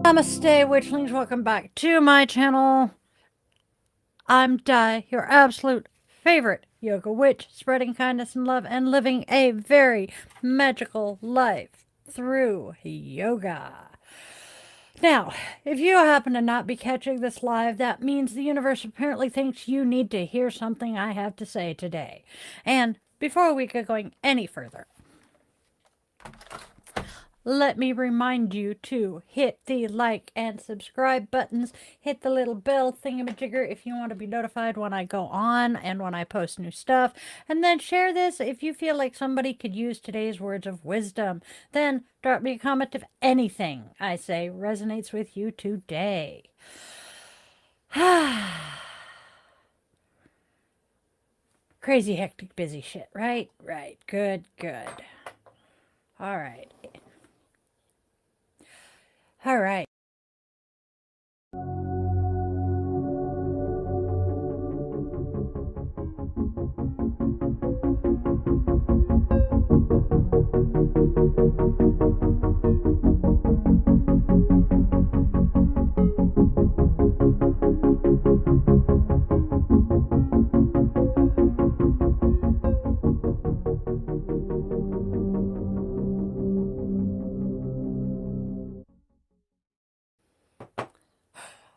Namaste, Witchlings. Welcome back to my channel. I'm Di, your absolute favorite yoga witch, spreading kindness and love and living a very magical life through yoga. Now, if you happen to not be catching this live, that means the universe apparently thinks you need to hear something I have to say today. And before we get going any further, let me remind you to hit the like and subscribe buttons. Hit the little bell thingamajigger if you want to be notified when I go on and when I post new stuff. And then share this if you feel like somebody could use today's words of wisdom. Then drop me a comment if anything I say resonates with you today. Crazy, hectic, busy shit, right? Right. Good, good. All right. All right.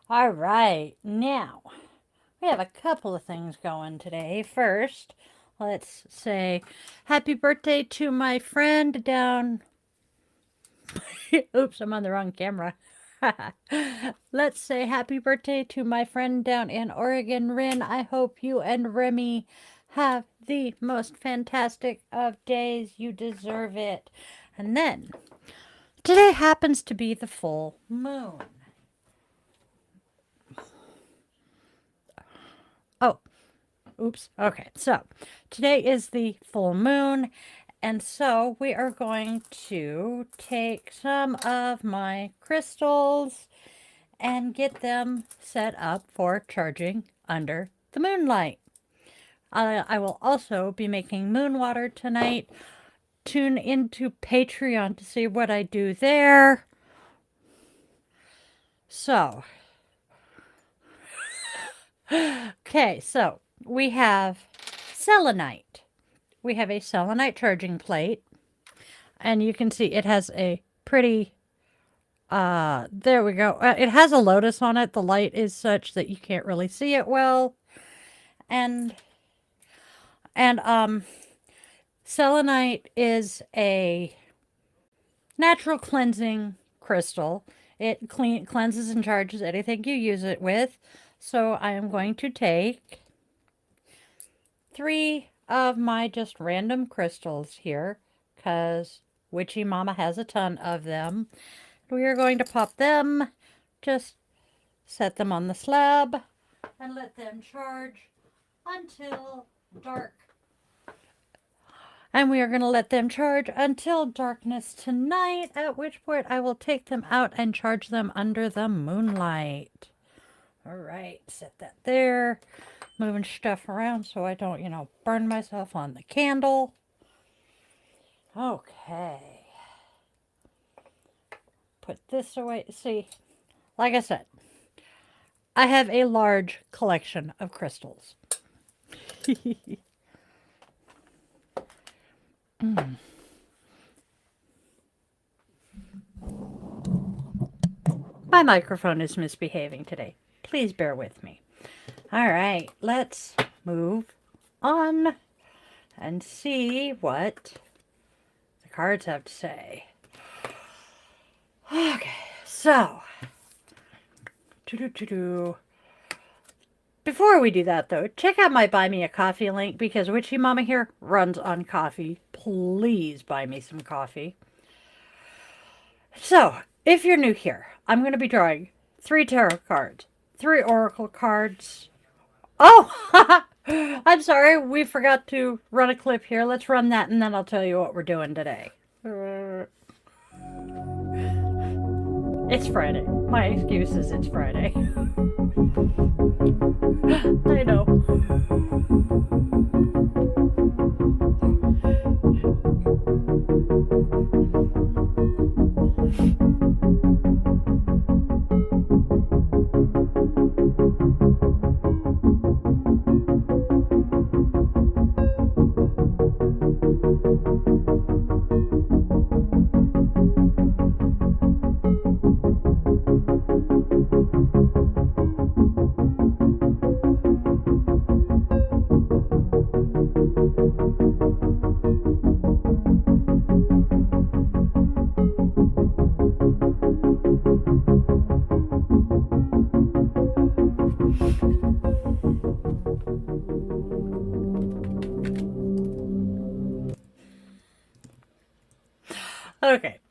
All right, now we have a couple of things going today. First, let's say happy birthday to my friend down. Oops, I'm on the wrong camera. Let's say happy birthday to my friend down in Oregon, Rune. I hope you and Remy have the most fantastic of days. You deserve it. And then, today happens to be the full moon. Oh, oops. Okay, so today is the full moon, and so we are going to take some of my crystals and get them set up for charging under the moonlight. I will also be making moon water tonight. Tune into Patreon to see what I do there. So, okay, so we have selenite. We have a selenite charging plate, and you can see it has a pretty, there we go. It has a lotus on it. The light is such that you can't really see it well. And selenite is a natural cleansing crystal. It cleanses and charges anything you use it with. So I am going to take 3 of my just random crystals here, because Witchy Mama has a ton of them. We are going to pop them, just set them on the slab, and let them charge until dark. And we are going to let them charge until darkness tonight, at which point I will take them out and charge them under the moonlight. All right, set that there. Moving stuff around so I don't, burn myself on the candle. Okay. Put this away. See, like I said, I have a large collection of crystals. My microphone is misbehaving today. Please bear with me. All right, let's move on and see what the cards have to say. Okay, so before we do that, though, check out my Buy Me a Coffee link, because Witchy Mama here runs on coffee. Please buy me some coffee. So, if you're new here, I'm going to be drawing 3 tarot cards, 3 oracle cards. Oh, I'm sorry, we forgot to run a clip here. Let's run that, and then I'll tell you what we're doing today. It's Friday. My excuse is it's Friday. I know.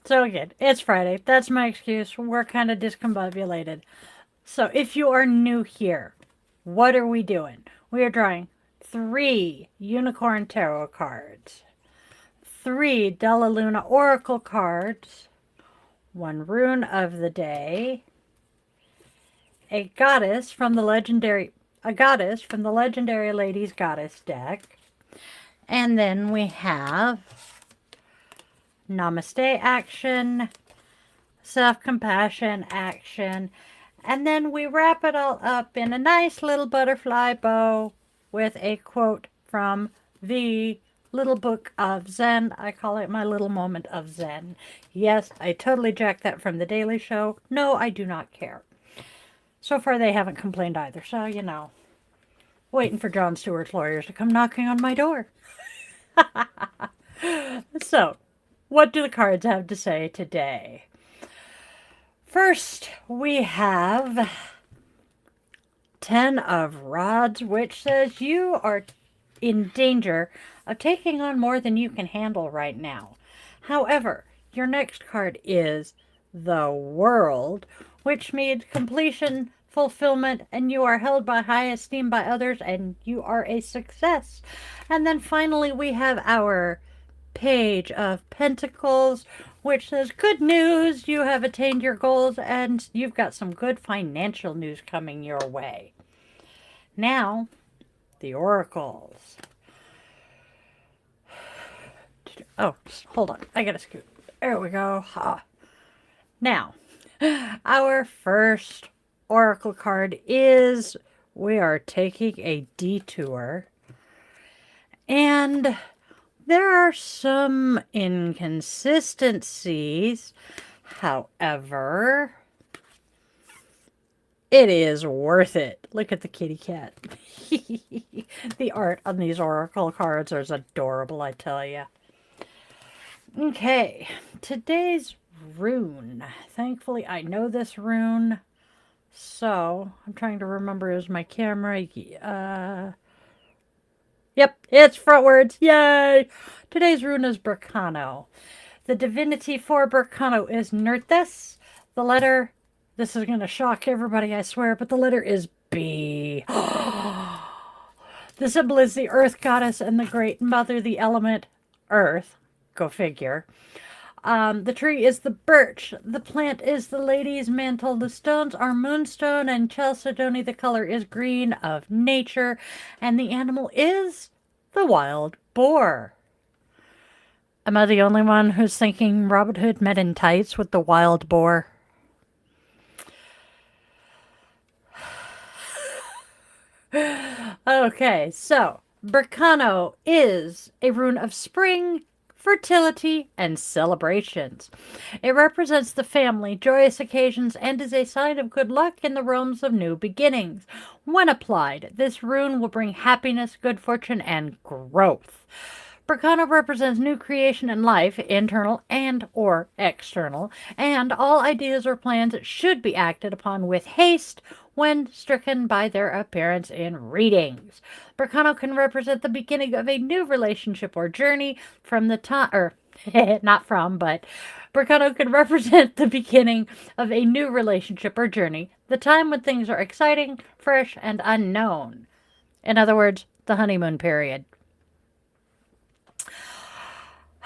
So again, it's Friday. That's my excuse. We're kind of discombobulated. So if you are new here, what are we doing? We are drawing 3 Unicorn Tarot cards, 3 Della Luna Oracle cards, 1 Rune of the Day, a goddess from the legendary Ladies Goddess deck, and then we have Namaste action, Self-Compassion action, and then we wrap it all up in a nice little butterfly bow with a quote from the Little Book of Zen. I call it my little moment of Zen. Yes, I totally jacked that from the Daily Show. No, I do not care. So far, they haven't complained either, so waiting for Jon Stewart's lawyers to come knocking on my door. So, what do the cards have to say today? First, we have 10 of Rods, which says you are in danger of taking on more than you can handle right now. However, your next card is the World, which means completion, fulfillment, and you are held by high esteem by others, and you are a success. And then finally, we have our Page of Pentacles, which says good news, you have attained your goals, and you've got some good financial news coming your way. Now, the oracles. Oh, hold on. I gotta scoot. There we go. Now, our first oracle card is we are taking a detour. And there are some inconsistencies. However, it is worth it. Look at the kitty cat. The art on these oracle cards is adorable, I tell you. Okay, today's rune. Thankfully, I know this rune. So, I'm trying to remember, is my camera... Yep, it's frontwards. Yay! Today's rune is Berkano. The divinity for Berkano is Nerthus. The letter, this is going to shock everybody, I swear, but the letter is B. The symbol is the earth goddess and the great mother, the element earth. Go figure. The tree is the birch. The plant is the lady's mantle. The stones are moonstone and chalcedony. The color is green of nature. And the animal is the wild boar. Am I the only one who's thinking Robin Hood met in tights with the wild boar? Okay, so Berkano is a rune of spring, fertility, and celebrations. It represents the family, joyous occasions, and is a sign of good luck in the realms of new beginnings. When applied, this rune will bring happiness, good fortune, and growth. Berkano represents new creation in life, internal and or external, and all ideas or plans should be acted upon with haste when stricken by their appearance in readings. Berkano can represent the beginning of a new relationship or journey from the time, or not from, but Berkano can represent the beginning of a new relationship or journey, the time when things are exciting, fresh, and unknown. In other words, the honeymoon period.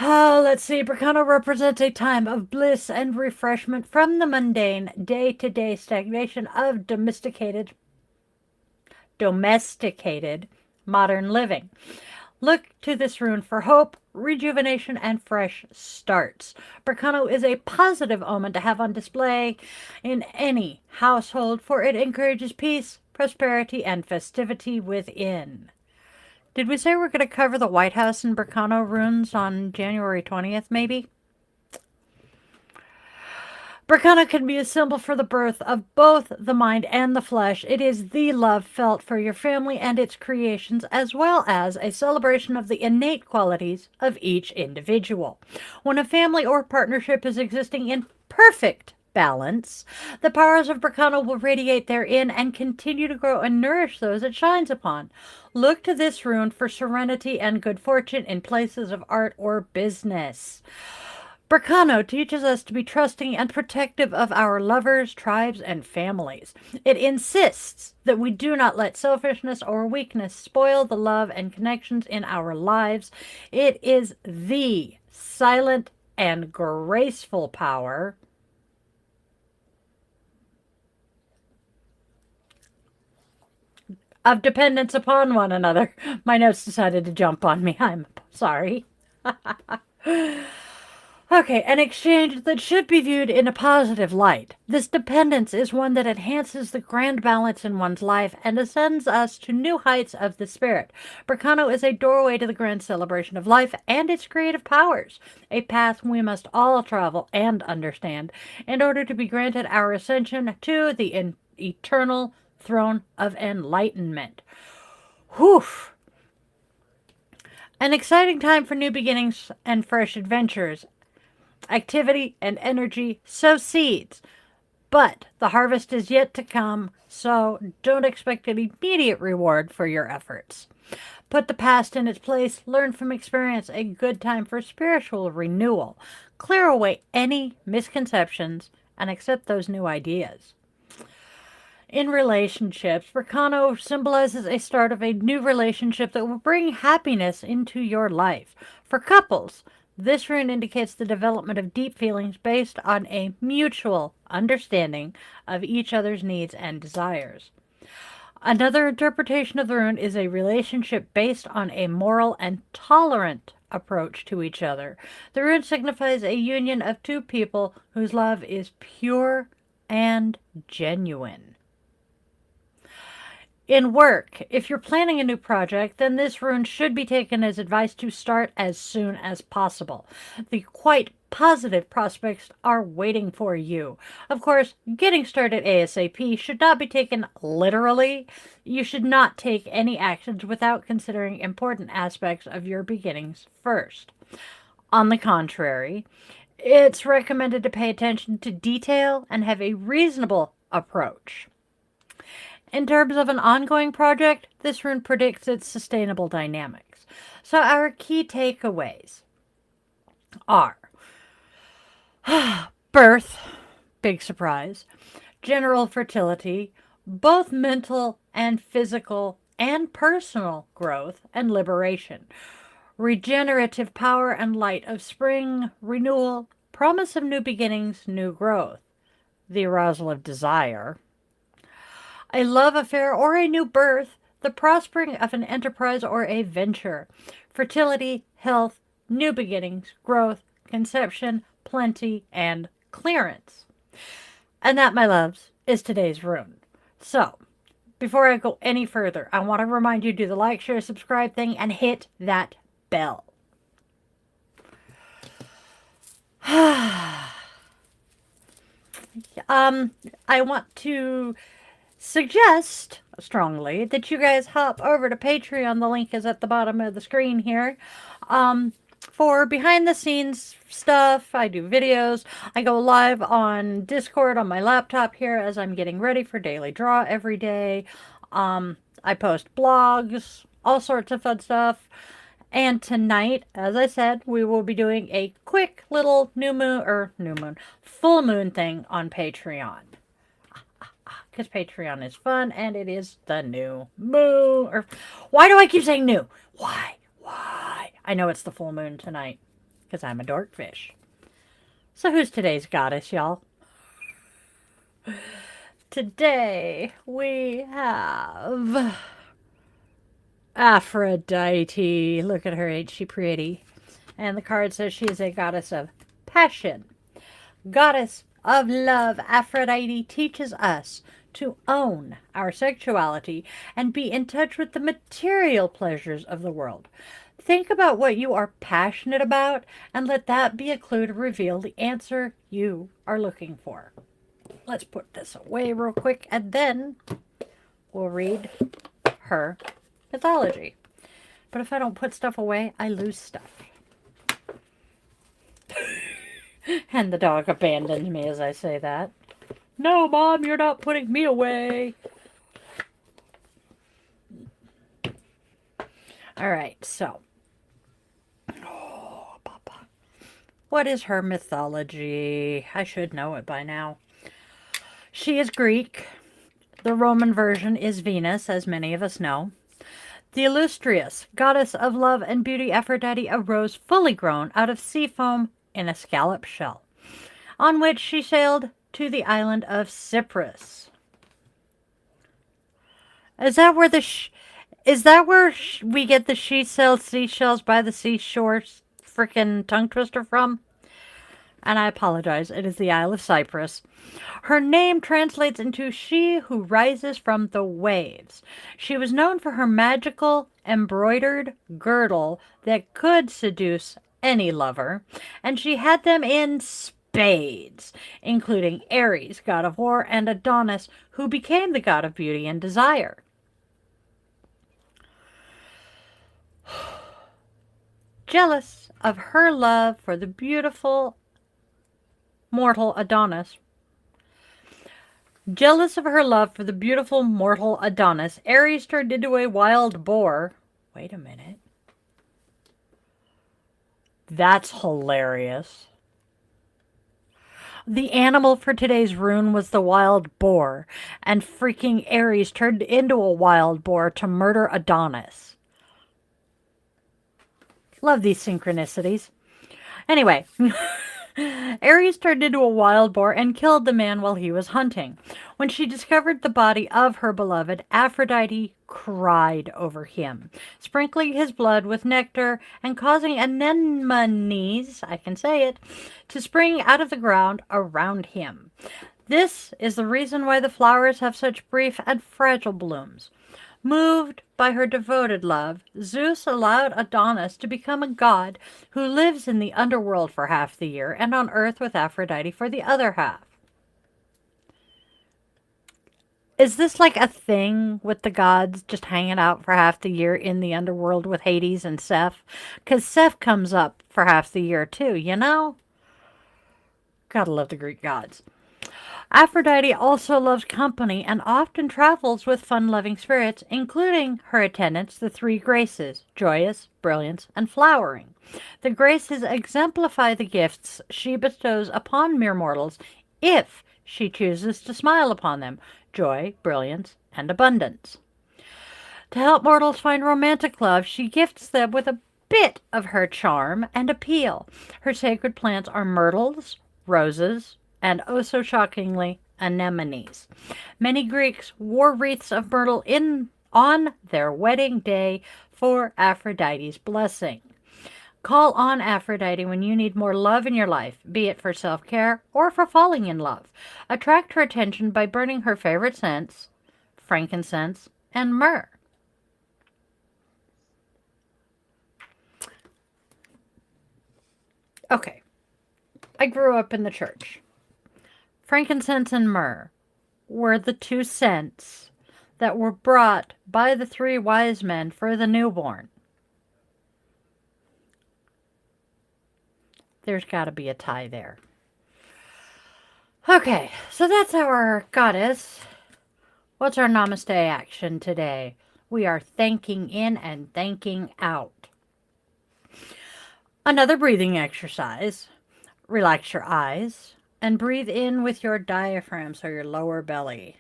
Oh, let's see. Berkano represents a time of bliss and refreshment from the mundane, day-to-day stagnation of domesticated modern living. Look to this rune for hope, rejuvenation, and fresh starts. Berkano is a positive omen to have on display in any household, for it encourages peace, prosperity, and festivity within. Did we say we're going to cover the White House and Berkano runes on January 20th, maybe? Berkano can be a symbol for the birth of both the mind and the flesh. It is the love felt for your family and its creations, as well as a celebration of the innate qualities of each individual. When a family or partnership is existing in perfect balance, the powers of Berkano will radiate therein and continue to grow and nourish those it shines upon. Look to this rune for serenity and good fortune in places of art or business. Berkano teaches us to be trusting and protective of our lovers, tribes, and families. It insists that we do not let selfishness or weakness spoil the love and connections in our lives. It is the silent and graceful power of dependence upon one another. My notes decided to jump on me. I'm sorry. Okay, an exchange that should be viewed in a positive light. This dependence is one that enhances the grand balance in one's life and ascends us to new heights of the spirit. Berkano is a doorway to the grand celebration of life and its creative powers, a path we must all travel and understand in order to be granted our ascension to the eternal throne of enlightenment. Whew! An exciting time for new beginnings and fresh adventures. Activity and energy sow seeds, but the harvest is yet to come, so don't expect an immediate reward for your efforts. Put the past in its place, learn from experience, a good time for spiritual renewal. Clear away any misconceptions and accept those new ideas. In relationships, Berkano symbolizes a start of a new relationship that will bring happiness into your life. For couples, this rune indicates the development of deep feelings based on a mutual understanding of each other's needs and desires. Another interpretation of the rune is a relationship based on a moral and tolerant approach to each other. The rune signifies a union of two people whose love is pure and genuine. In work, if you're planning a new project, then this rune should be taken as advice to start as soon as possible. The quite positive prospects are waiting for you. Of course, getting started ASAP should not be taken literally. You should not take any actions without considering important aspects of your beginnings first. On the contrary, it's recommended to pay attention to detail and have a reasonable approach. In terms of an ongoing project, this rune predicts its sustainable dynamics. So our key takeaways are birth, big surprise, general fertility, both mental and physical and personal growth and liberation, regenerative power and light of spring, renewal, promise of new beginnings, new growth, the arousal of desire, a love affair or a new birth, the prospering of an enterprise or a venture, fertility, health, new beginnings, growth, conception, plenty, and clearance. And that, my loves, is today's rune. So, before I go any further, I want to remind you to do the like, share, subscribe thing and hit that bell. I want to suggest strongly that you guys hop over to Patreon. The link is at the bottom of the screen here. For behind the scenes stuff, I do videos. I go live on Discord on my laptop here as I'm getting ready for Daily Draw every day. I post blogs, all sorts of fun stuff. And tonight, as I said, we will be doing a quick little full moon thing on Patreon. Because Patreon is fun and it is the new moon. Or why do I keep saying new? Why? I know it's the full moon tonight because I'm a dorkfish. So who's today's goddess, y'all? Today we have Aphrodite. Look at her, ain't she pretty? And the card says she is a goddess of passion. Goddess of love, Aphrodite teaches us to own our sexuality and be in touch with the material pleasures of the world. Think about what you are passionate about and let that be a clue to reveal the answer you are looking for. Let's put this away real quick and then we'll read her mythology. But if I don't put stuff away, I lose stuff. And the dog abandons me as I say that. No, Mom, you're not putting me away. All right, so. Oh, Papa. What is her mythology? I should know it by now. She is Greek. The Roman version is Venus, as many of us know. The illustrious goddess of love and beauty Aphrodite arose fully grown out of sea foam in a scallop shell, on which she sailed to the island of Cyprus. Is that where we get the she sells seashells by the seashore frickin' tongue twister from? And I apologize, it is the Isle of Cyprus. Her name translates into she who rises from the waves. She was known for her magical embroidered girdle that could seduce any lover, and she had them in spades, including Ares, god of war, and Adonis, who became the god of beauty and desire. Jealous of her love for the beautiful mortal Adonis, Jealous of her love for the beautiful mortal Adonis, Ares turned into a wild boar. Wait a minute. That's hilarious. The animal for today's rune was the wild boar, and freaking Ares turned into a wild boar to murder Adonis. Love these synchronicities. Anyway, Ares turned into a wild boar and killed the man while he was hunting. When she discovered the body of her beloved, Aphrodite cried over him, sprinkling his blood with nectar and causing anemones, I can say it, to spring out of the ground around him. This is the reason why the flowers have such brief and fragile blooms. Moved by her devoted love, Zeus allowed Adonis to become a god who lives in the underworld for half the year and on earth with Aphrodite for the other half. Is this like a thing with the gods just hanging out for half the year in the underworld with Hades and Seth? Because Seth comes up for half the year too, you know? Gotta love the Greek gods. Aphrodite also loves company and often travels with fun-loving spirits, including her attendants, the three graces, joyous, brilliance, and flowering. The graces exemplify the gifts she bestows upon mere mortals if she chooses to smile upon them, joy, brilliance, and abundance. To help mortals find romantic love, she gifts them with a bit of her charm and appeal. Her sacred plants are myrtles, roses, and oh so shockingly, anemones. Many Greeks wore wreaths of myrtle on their wedding day for Aphrodite's blessing. Call on Aphrodite when you need more love in your life, be it for self-care or for falling in love. Attract her attention by burning her favorite scents, frankincense, and myrrh. Okay, I grew up in the church. Frankincense and myrrh were the two scents that were brought by the three wise men for the newborn. There's got to be a tie there. Okay, so that's our goddess. What's our Namaste action today? We are thanking in and thanking out. Another breathing exercise. Relax your eyes and breathe in with your diaphragm, so your lower belly.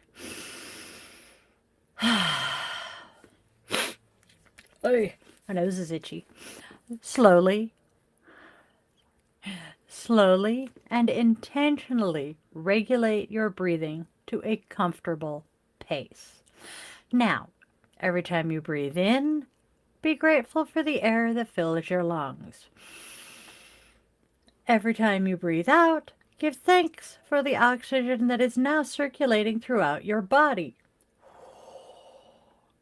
Oy, my nose is itchy. Slowly and intentionally regulate your breathing to a comfortable pace. Now, every time you breathe in, be grateful for the air that fills your lungs. Every time you breathe out, give thanks for the oxygen that is now circulating throughout your body.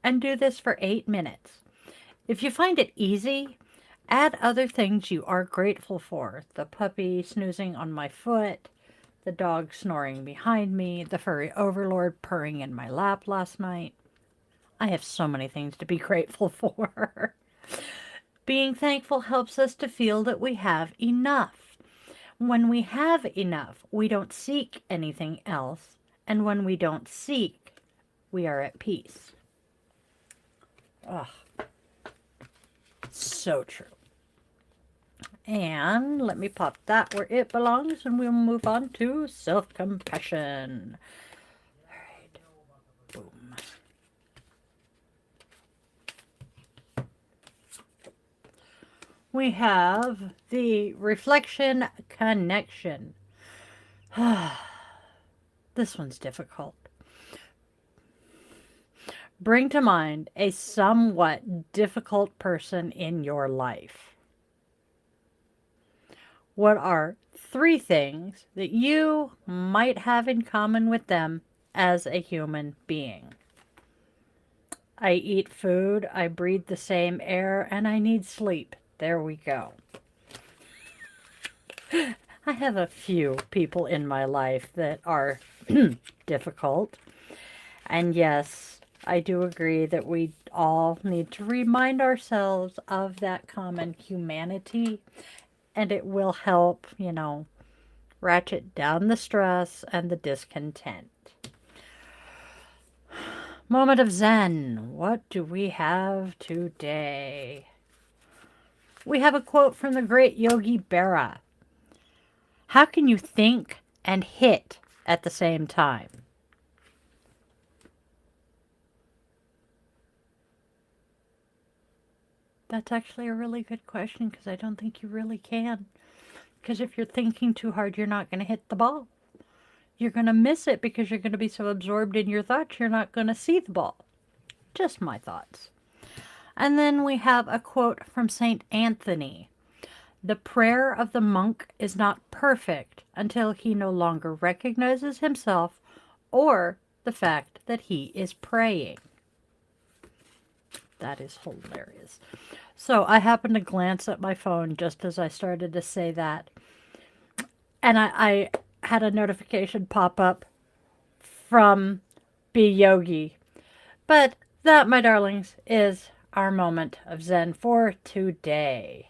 And do this for 8 minutes. If you find it easy, add other things you are grateful for. The puppy snoozing on my foot, the dog snoring behind me, the furry overlord purring in my lap last night. I have so many things to be grateful for. Being thankful helps us to feel that we have enough. When we have enough, we don't seek anything else. And when we don't seek, we are at peace. Ugh. So true. And let me pop that where it belongs, and we'll move on to self-compassion. All right. Boom. We have the reflection connection. This one's difficult. Bring to mind a somewhat difficult person in your life. What are 3 things that you might have in common with them as a human being? I eat food, I breathe the same air, and I need sleep. There we go. I have a few people in my life that are difficult. And yes, I do agree that we all need to remind ourselves of that common humanity, and it will help, ratchet down the stress and the discontent. Moment of Zen. What do we have today? We have a quote from the great Yogi Berra. How can you think and hit at the same time? That's actually a really good question because I don't think you really can. Because if you're thinking too hard, you're not going to hit the ball. You're going to miss it because you're going to be so absorbed in your thoughts, you're not going to see the ball. Just my thoughts. And then we have a quote from St. Anthony. The prayer of the monk is not perfect until he no longer recognizes himself or the fact that he is praying. That is hilarious. So I happened to glance at my phone just as I started to say that. And I had a notification pop up from Be Yogi. But that, my darlings, is our moment of Zen for today.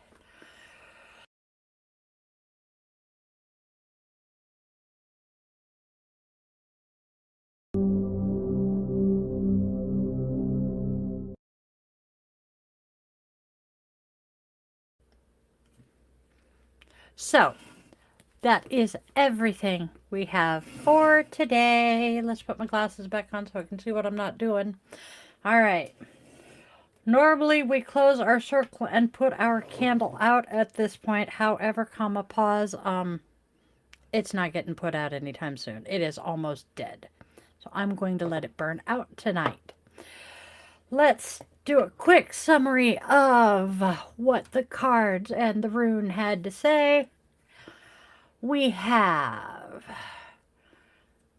So, that is everything we have for today. Let's put my glasses back on so I can see what I'm not doing. All right. Normally, we close our circle and put our candle out at this point. However, pause, it's not getting put out anytime soon. It is almost dead. So I'm going to let it burn out tonight. Let's do a quick summary of what the cards and the rune had to say. We have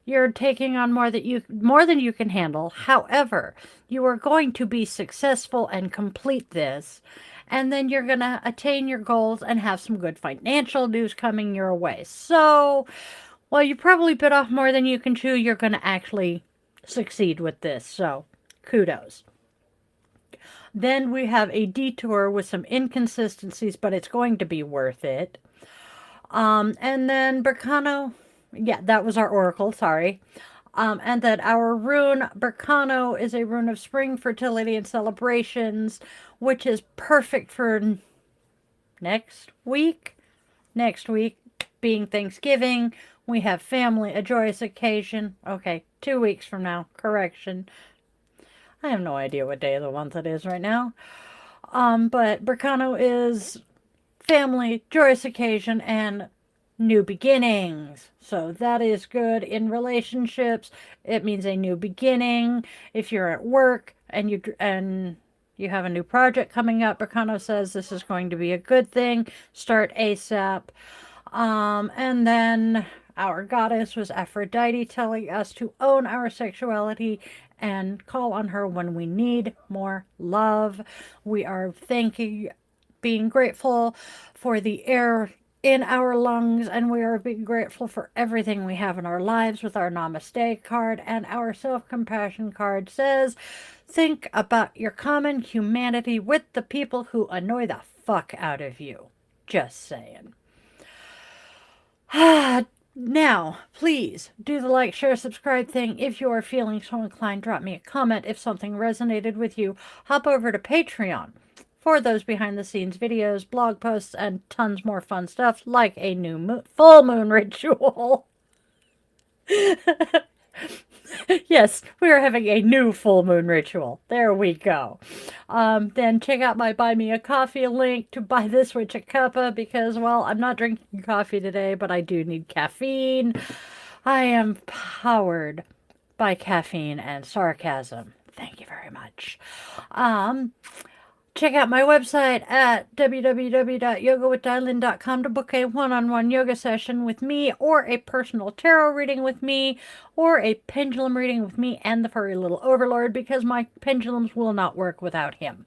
you're taking on more than you can handle. However, you are going to be successful and complete this, and then you're going to attain your goals and have some good financial news coming your way. So, while you probably bit off more than you can chew, you're going to actually succeed with this. So, kudos. Then we have a detour with some inconsistencies, but it's going to be worth it. And then Berkano, yeah, that was our oracle, sorry. And that our rune, Berkano, is a rune of spring, fertility, and celebrations, which is perfect for next week. Next week being Thanksgiving. We have family, a joyous occasion. Okay, 2 weeks from now, correction. I have no idea what day of the month it is right now. But Berkano is family, joyous occasion, and new beginnings. So that is good in relationships. It means a new beginning. If you're at work and you have a new project coming up, Berkano says this is going to be a good thing. Start ASAP. And then our goddess was Aphrodite, telling us to own our sexuality and call on her when we need more love. We are being grateful for the air in our lungs, and we are being grateful for everything we have in our lives with our Namaste card. And our self-compassion card says, think about your common humanity with the people who annoy the fuck out of you. Just saying. Now, please do the like, share, subscribe thing. If you are feeling so inclined, drop me a comment. If something resonated with you, hop over to Patreon. for those behind the scenes videos, blog posts, and tons more fun stuff like a new full moon ritual. Yes, we are having a new full moon ritual. There we go. Then check out my Buy Me a Coffee link to buy this witch a cuppa because, well, I'm not drinking coffee today, but I do need caffeine. I am powered by caffeine and sarcasm. Thank you very much. Um, Check out my website at www.yogawithdylin.com to book a one-on-one yoga session with me or a personal tarot reading with me or a pendulum reading with me and the furry little overlord because my pendulums will not work without him.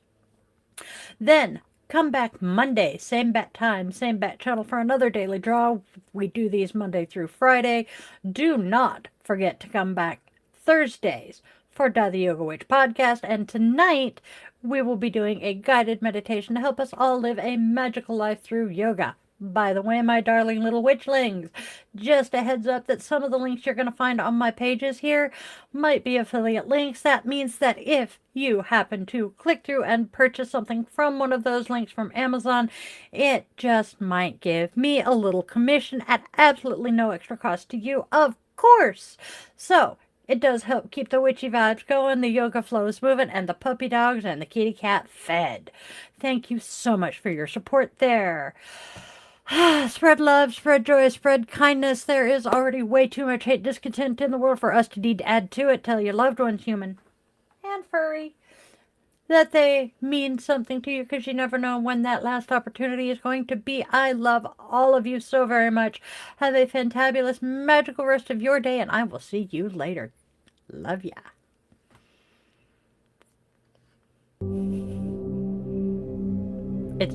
Then come back Monday, same bat time, same bat channel for another daily draw. We do these Monday through Friday. Do not forget to come back Thursdays for the Yoga Witch podcast. And tonight we will be doing a guided meditation to help us all live a magical life through yoga. By the way, my darling little witchlings, just a heads up that some of the links you're going to find on my pages here might be affiliate links. That means that if you happen to click through and purchase something from one of those links from Amazon, it just might give me a little commission at absolutely no extra cost to you, of course. So it does help keep the witchy vibes going, the yoga flows moving, and the puppy dogs and the kitty cat fed. Thank you so much for your support there. Spread love, spread joy, spread kindness. There is already way too much hate, discontent in the world for us to need to add to it. Tell your loved ones, human and furry, that they mean something to you because you never know when that last opportunity is going to be. I love all of you so very much. Have a fantabulous, magical rest of your day, and I will see you later. Love ya. It's